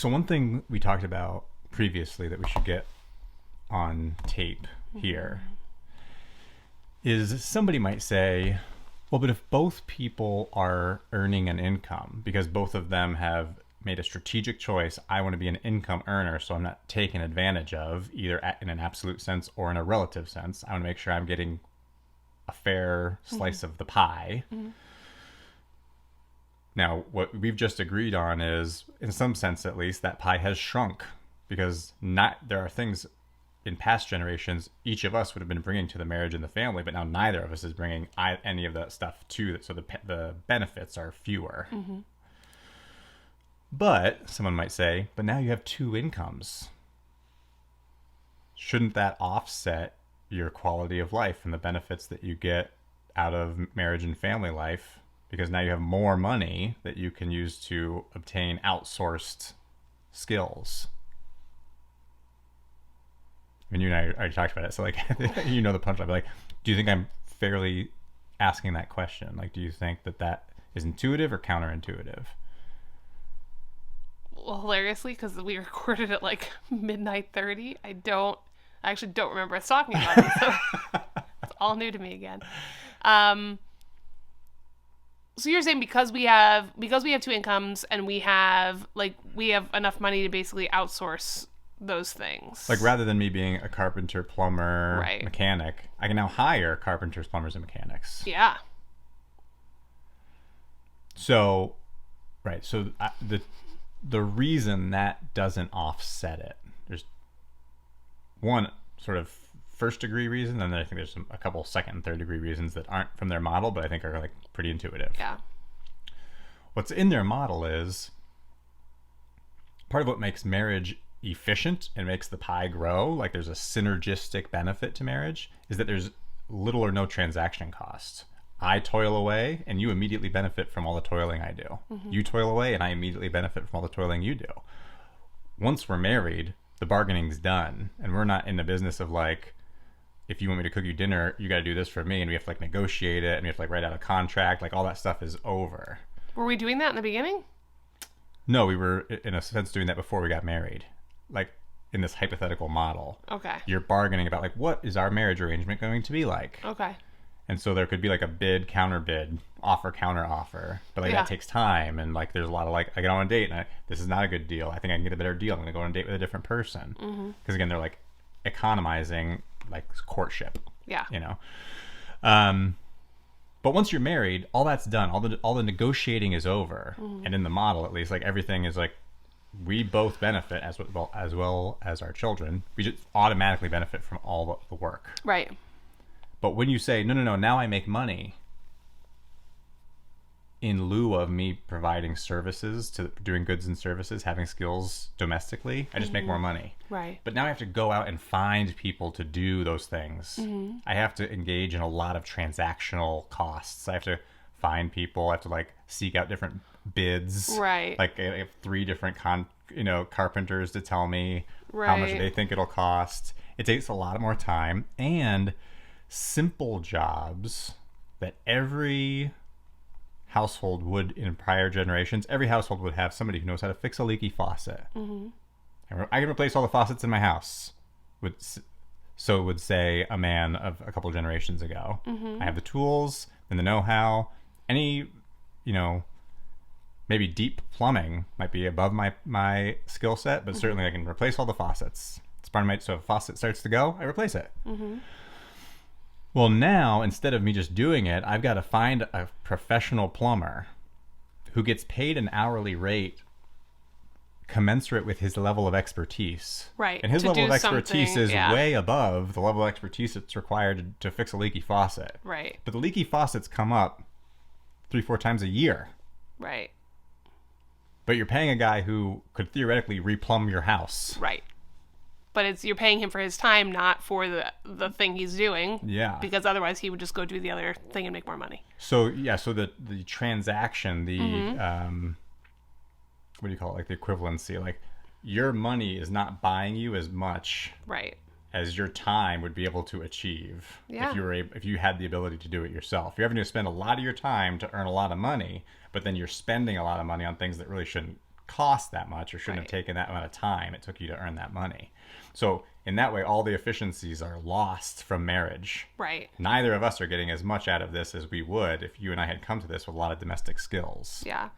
So one thing we talked about previously that we should get on tape here is somebody might say, well, but if both people are earning an income because both of them have made a strategic choice, I want to be an income earner, so I'm not taken advantage of either in an absolute sense or in a relative sense. I want to make sure I'm getting a fair slice of the pie. Now, what we've just agreed on is, in some sense at least, that pie has shrunk because there are things in past generations each of us would have been bringing to the marriage and the family, but now neither of us is bringing any of that stuff to it, so the benefits are fewer. But someone might say, but now you have two incomes. Shouldn't that offset your quality of life and the benefits that you get out of marriage and family life? Because now you have more money that you can use to obtain outsourced skills. I mean, you and I already talked about it, so like, you know the punchline. But like, do you think I'm fairly asking that question? Like, do you think that is intuitive or counterintuitive? Well, hilariously, because we recorded at like midnight 30, I actually don't remember us talking about it, so it's all new to me again. So you're saying because we have two incomes and we have enough money to basically outsource those things. Like, rather than me being a carpenter, plumber, mechanic, I can now hire carpenters, plumbers, and mechanics. Yeah. So, right. So the reason that doesn't offset it, there's one sort of first degree reason, and then I think there's a couple second and third degree reasons that aren't from their model, but I think are like pretty intuitive. Yeah. What's in their model is part of what makes marriage efficient and makes the pie grow, like there's a synergistic benefit to marriage, is that there's little or no transaction cost. I toil away and you immediately benefit from all the toiling I do. You toil away and I immediately benefit from all the toiling you do. Once we're married, the bargaining's done, and we're not in the business of like, if you want me to cook you dinner, you got to do this for me, and we have to like negotiate it, and we have to like write out a contract. Like all that stuff is over. Were we doing that in the beginning? No, we were in a sense doing that before we got married. Like in this hypothetical model. Okay. You're bargaining about like, what is our marriage arrangement going to be like? Okay. And so there could be like a bid, counter bid, offer, counter offer. But like that takes time, and like there's a lot of like, I get on a date and this is not a good deal. I think I can get a better deal. I'm going to go on a date with a different person. Because again, they're like economizing like courtship. Yeah. You know. But once you're married, all that's done. All the negotiating is over. And in the model, at least, like everything is like, we both benefit as well as our children. We just automatically benefit from all the work. Right. But when you say, no, now I make money in lieu of me providing services, to doing goods and services, having skills domestically, I just make more money. Right. But now I have to go out and find people to do those things. I have to engage in a lot of transactional costs. I have to find people. I have to like seek out different bids. Right. Like I have 3 different carpenters to tell me how much they think it'll cost. It takes a lot more time, and simple jobs that every household would in prior generations, every household would have somebody who knows how to fix a leaky faucet. I can replace all the faucets in my house. So it would say a man of a couple of generations ago. I have the tools and the know-how. Any, maybe deep plumbing might be above my skill set, but certainly I can replace all the faucets. So if a faucet starts to go, I replace it. Well, now, instead of me just doing it, I've got to find a professional plumber who gets paid an hourly rate commensurate with his level of expertise. Right. And his level of expertise is way above the level of expertise that's required to fix a leaky faucet. Right. But the leaky faucets come up 3-4 times a year. Right. But you're paying a guy who could theoretically replumb your house. Right. But you're paying him for his time, not for the thing he's doing. Yeah. Because otherwise he would just go do the other thing and make more money. So the transaction, what do you call it? Like the equivalency, like your money is not buying you as much as your time would be able to achieve if you had the ability to do it yourself. You're having to spend a lot of your time to earn a lot of money, but then you're spending a lot of money on things that really shouldn't cost that much or shouldn't Right. have taken that amount of time it took you to earn that money. So in that way, all the efficiencies are lost from marriage. Right. Neither of us are getting as much out of this as we would if you and I had come to this with a lot of domestic skills. Yeah.